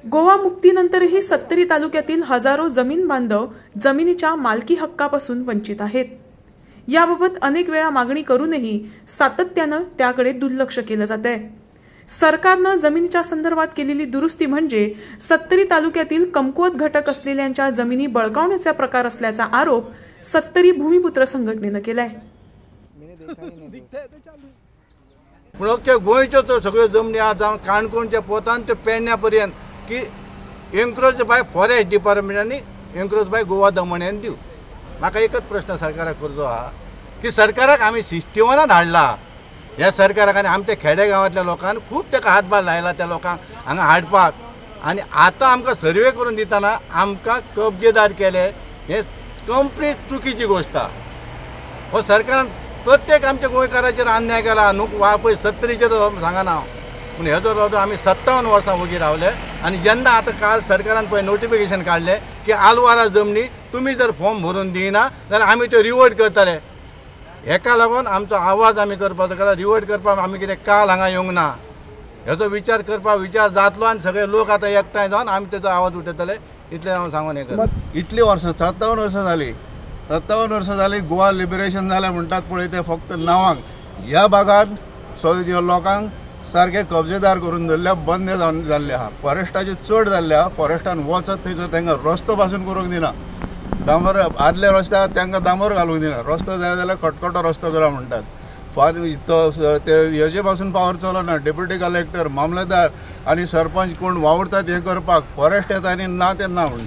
गोवा मुक्तीनंतरही सत्तरी तालुक्यातील हजारो जमीन बांधव जमिनीच्या मालकी हक्कापासून वंचित आहेत। याबाबत अनेक वेळा मागणी करूनही सातत्याने त्याकडे दुर्लक्ष केलं जात आहे। सरकारने जमिनीच्या संदर्भात केलेली दुरुस्ती म्हणजे सत्तरी तालुक्यातील कमकुवत घटक असलेल्यांच्या जमिनी बळकावण्याचा प्रकार असल्याचा आरोप सत्तरी भूमिपुत्र संघटनेने केलाय। गोंयच्यो सगळ्यो जमनी जावन काणकोणच्या पोतान ते पेडण्यापर्यंत की एन्क्रोच बाय फॉरेस्ट डिपार्टमेंटांनी एन्क्रोच बाय गोवा दमण्यान दिव। म्हाका एकच प्रश्न सरकाराक करचो आहा की सरकाराक आमी सिस्टिमानात हाडला, ह्या सरकाराक आनी आमच्या खेडेगांवांतल्या लोकांक खूब ताका हातभार लायला त्या लोकांक हांगा हाडपाक, आनी आतां आमकां सर्वे करून दितना आमकां कब्जेदार केले, हे कंप्लीट चुकीची गोष्ट आहा। हो सरकारान प्रत्येक आमच्या गोंयकाराचेर अन्याय केला। न्हू वा पळय सत्तरीचेर सांगना, पूण हेजो रोजो आमी 57 वर्सां वगी रावले। आनी जेन्ना आतां काल सरकारान पळय नोटिफिकेशन काडलें की आलवारा जमनी तुमी जर फॉर्म भरून दिना जाल्यार आमी त्यो रिवर्ट करतले, हेका लागून आमचो आवाज आमी करपाचो केला। रिवर्ट करपाक आमी कितें काल हांगा येवंक ना, हेजो विचार करपाक विचार जातलो आनी सगळे लोक आतां एकठांय जावन आमी तेजो आवाज उठयतले, इतलें हांव सांगून हें करतां। इतली वर्सां 57 वर्सां जाली, 57 वर्सां जाली गोवा लिबरेशन जालें म्हणटात पळय ते फक्त नांवाक। ह्या भागांत लोकांक सारके कब्जेदार करून दवरल्या, बंद जाल्ले आहा, फॉरेस्टाचे चड जाल्ले आहा। फॉरेस्टान वचत थंयसर तांकां रस्तो पासून करूंक दिना, दामोर आदल्या रस्त्यार तांकां दामोर घालूंक दिना, रस्तो जाय जाल्यार खटखटो रस्तो करा म्हणटात। ते हेजे पासून पावर चलना, डेप्युटी कलेक्टर, मामलेदार आनी सरपंच कोण वावुरतात हें करपाक, फॉरेस्ट येता आनी ना ते ना म्हणटा।